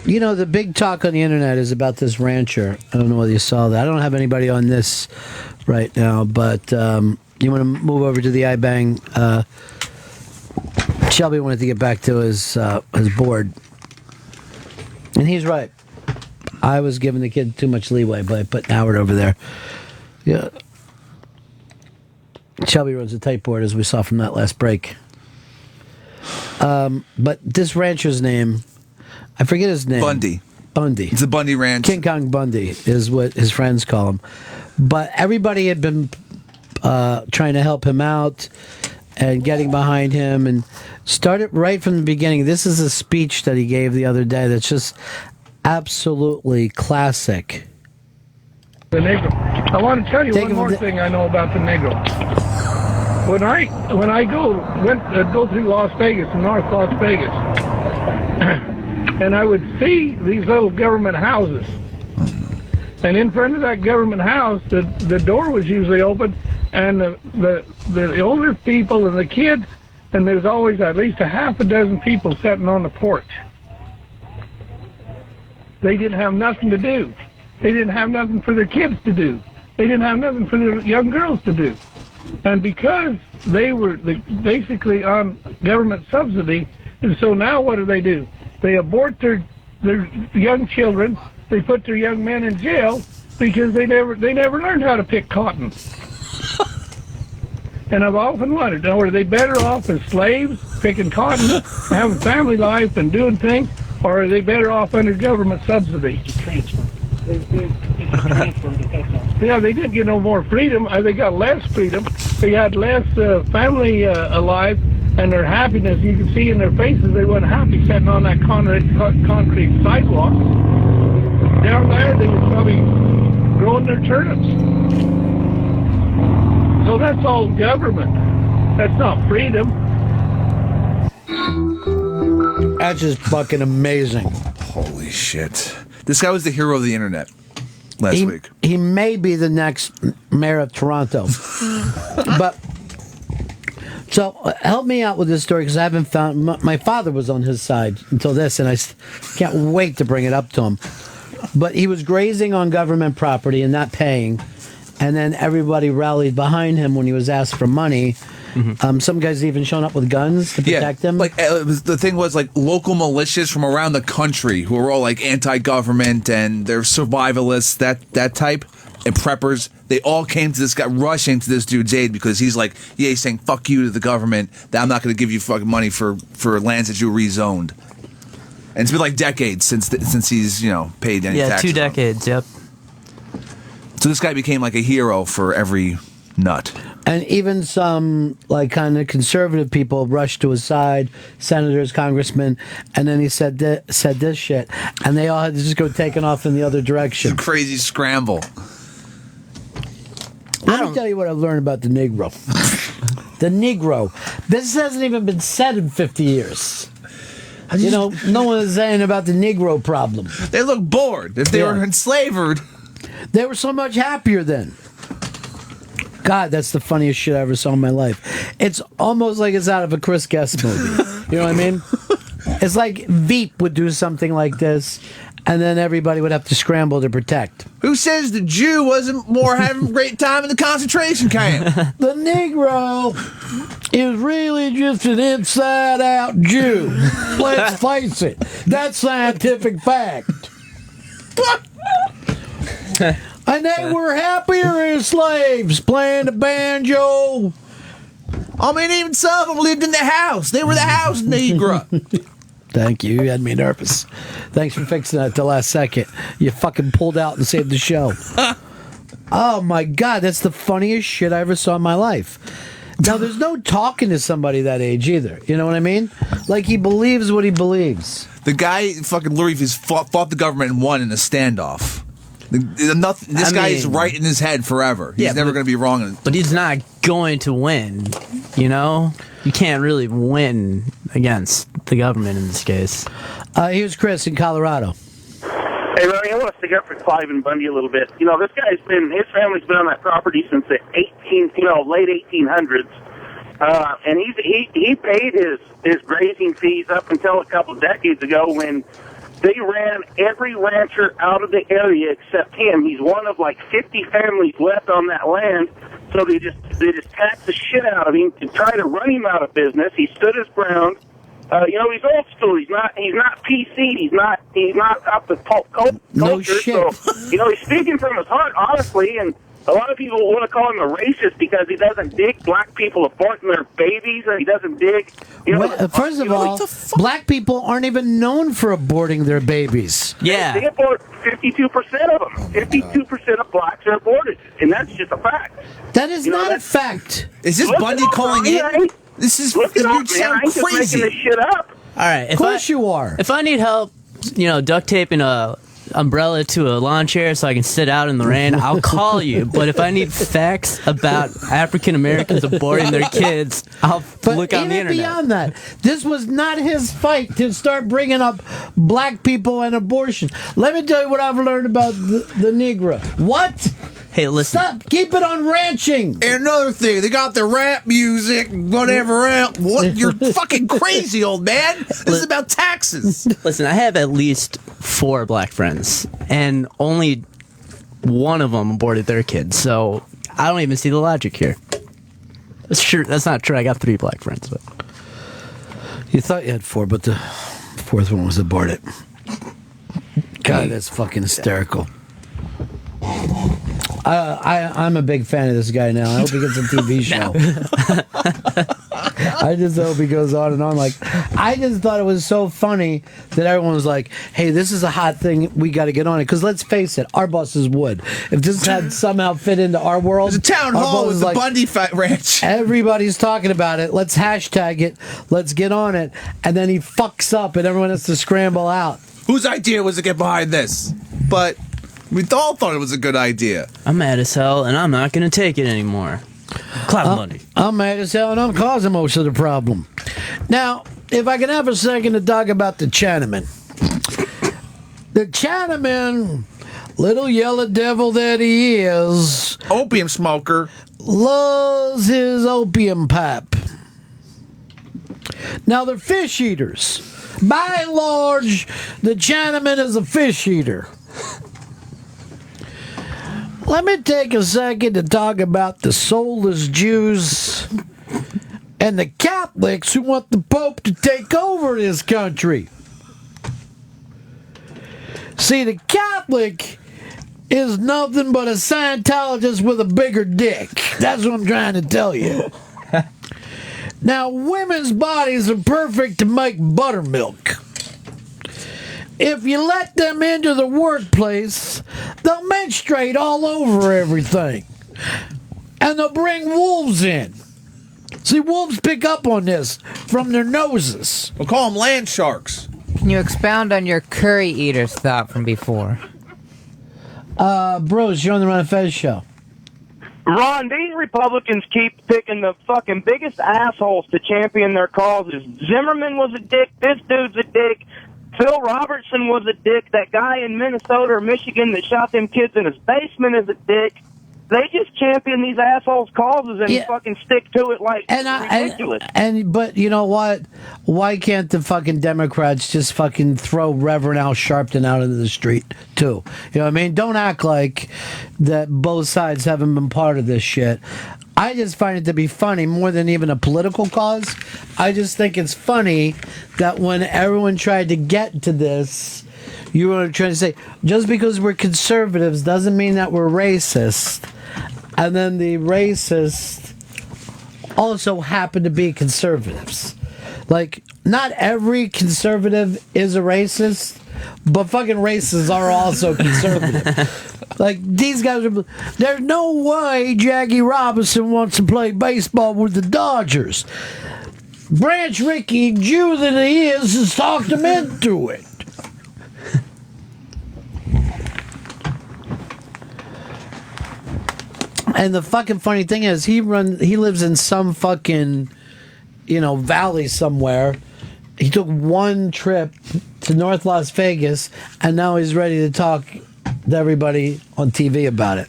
You know, the big talk on the internet is about this rancher. I don't know whether you saw that. I don't have anybody on this right now, but you want to move over to the iBang. Shelby wanted to get back to his board. And he's right. I was giving the kid too much leeway by putting Howard over there. Yeah. Shelby runs a tight board, as we saw from that last break. But this rancher's name, I forget his name. Bundy. It's the Bundy Ranch. King Kong Bundy is what his friends call him. But everybody had been trying to help him out and getting behind him, and started right from the beginning. This is a speech that he gave the other day that's just absolutely classic. The Negro. I want to tell you one more thing I know about the Negro. When I go through Las Vegas, North Las Vegas, and I would see these little government houses, and in front of that government house, the door was usually open, and the older people and the kids, and there's always at least a half a dozen people sitting on the porch. They didn't have nothing to do. They didn't have nothing for their kids to do. They didn't have nothing for their young girls to do. And because they were basically on government subsidy, and so now what do? They abort their young children. They put their young men in jail because they never learned how to pick cotton. And I've often wondered, now, are they better off as slaves, picking cotton, having family life and doing things, or are they better off under government subsidy? Yeah, they didn't get no more freedom. They got less freedom. They had less family alive, and their happiness, you can see in their faces, they weren't happy sitting on that concrete sidewalk. Down there, they were probably growing their turnips. So that's all government. That's not freedom. That's just fucking amazing. Holy shit. This guy was the hero of the internet last week. He may be the next mayor of Toronto. But, so help me out with this story, because I haven't found, my father was on his side until this, and I can't wait to bring it up to him. But he was grazing on government property and not paying, and then everybody rallied behind him when he was asked for money. Mm-hmm. Some guys even showing up with guns to protect him. Like the thing was, like, local militias from around the country who were all like anti-government and they're survivalists, that type, and preppers. They all came to this guy, rushing to this dude's aid because he's like, yeah, he's saying fuck you to the government. That I'm not going to give you fucking money for lands that you rezoned. And it's been like decades since he's paid any taxes. Yeah, 2 decades. Yep. So this guy became like a hero for every nut. And even some, like, kind of conservative people rushed to his side, senators, congressmen, and then he said this shit, and they all had to just go taking off in the other direction. It's a crazy scramble. Let me tell you what I learned about the Negro. The Negro. This hasn't even been said in 50 years. No one is saying about the Negro problem. They look bored. If they were enslaved, they were so much happier then. God, that's the funniest shit I ever saw in my life. It's almost like it's out of a Chris Guest movie. You know what I mean? It's like Veep would do something like this, and then everybody would have to scramble to protect. Who says the Jew wasn't more having a great time in the concentration camp? The Negro is really just an inside-out Jew. Let's face it. That's scientific fact. And they were happier as slaves, playing the banjo. I mean, even some of them lived in the house. They were the house Negro. Thank you. You had me nervous. Thanks for fixing that at the last second. You fucking pulled out and saved the show. Oh, my God. That's the funniest shit I ever saw in my life. Now, there's no talking to somebody that age either. You know what I mean? Like, he believes what he believes. The guy, fucking Louis, fought the government and won in a standoff. This guy is right in his head forever. He's never going to be wrong. But he's not going to win, You can't really win against the government in this case. Here's Chris in Colorado. Hey, Ronnie, I want to stick up for Clive and Bundy a little bit. This guy's his family's been on that property since the late 1800s. And he paid his grazing fees up until a couple of decades ago when They ran every rancher out of the area except him. He's one of like 50 families left on that land. So they just taxed the shit out of him to try to run him out of business. He stood his ground. He's old school. He's not PC. He's not up to pulp culture. No shit. So, he's speaking from his heart, honestly, and a lot of people want to call him a racist because he doesn't dig black people aborting their babies, and he doesn't dig. First of all, black people aren't even known for aborting their babies. Yeah. They abort 52% of them. 52% of blacks are aborted, and that's just a fact. That is not a fact. Is this Bundy calling in? This is Look it up, man. sound I ain't just crazy. making this shit up. All right. Of course you are. If I need help, duct taping a umbrella to a lawn chair so I can sit out in the rain, I'll call you. But if I need facts about African Americans aborting their kids, I'll look on the internet. Beyond that, this was not his fight to start bringing up black people and abortion. Let me tell you what I've learned about the Negro. What? Hey, listen. Stop. Keep it on ranching. And another thing, they got the rap music, whatever else. What? You're fucking crazy, old man. This is about taxes. Listen, I have at least 4 black friends, and only one of them aborted their kids, so I don't even see the logic here. That's not true. I got 3 black friends, but You thought you had 4, but the 4th one was aborted. God, that's fucking hysterical. I'm a big fan of this guy now. I hope he gets a TV show. I just hope he goes on and on. I just thought it was so funny that everyone was like, hey, this is a hot thing. We got to get on it. Because let's face it, our bosses would. If this had somehow fit into our world. There's a town hall with the Bundy ranch. Everybody's talking about it. Let's hashtag it. Let's get on it. And then he fucks up and everyone has to scramble out. Whose idea was to get behind this? But we all thought it was a good idea. I'm mad as hell, and I'm not going to take it anymore. Cloud Bundy. I'm mad as hell, and I'm causing most of the problem. Now, if I can have a second to talk about the Chinaman. The Chinaman, little yellow devil that he is, Opium smoker. loves his opium pipe. Now, they're fish eaters. By and large, the Chinaman is a fish eater. Let me take a second to talk about the soulless Jews and the Catholics who want the Pope to take over this country. See, the Catholic is nothing but a Scientologist with a bigger dick. That's what I'm trying to tell you. Now, women's bodies are perfect to make buttermilk. If you let them into the workplace, they'll menstruate all over everything. And they'll bring wolves in. See, wolves pick up on this from their noses. We'll call them land sharks. Can you expound on your curry eaters thought from before? Bros, you're on the Ron and Fez show. Ron, these Republicans keep picking the fucking biggest assholes to champion their causes. Zimmerman was a dick. This dude's a dick. Phil Robertson was a dick. That guy in Minnesota or Michigan that shot them kids in his basement is a dick. They just champion these assholes' causes and fucking stick to it like ridiculous. But you know what? Why can't the fucking Democrats just fucking throw Reverend Al Sharpton out into the street too? You know what I mean? Don't act like that both sides haven't been part of this shit. I just find it to be funny more than even a political cause. I just think it's funny that when everyone tried to get to this, you were trying to say, just because we're conservatives doesn't mean that we're racist. And then the racists also happen to be conservatives. Like, not every conservative is a racist, but fucking racists are also conservative. Like, these guys are... There's no way Jackie Robinson wants to play baseball with the Dodgers. Branch Rickey, Jew that he is, has talked him into it. And the fucking funny thing is, he lives in some fucking, valley somewhere. He took one trip to North Las Vegas, and now he's ready to talk to everybody on TV about it.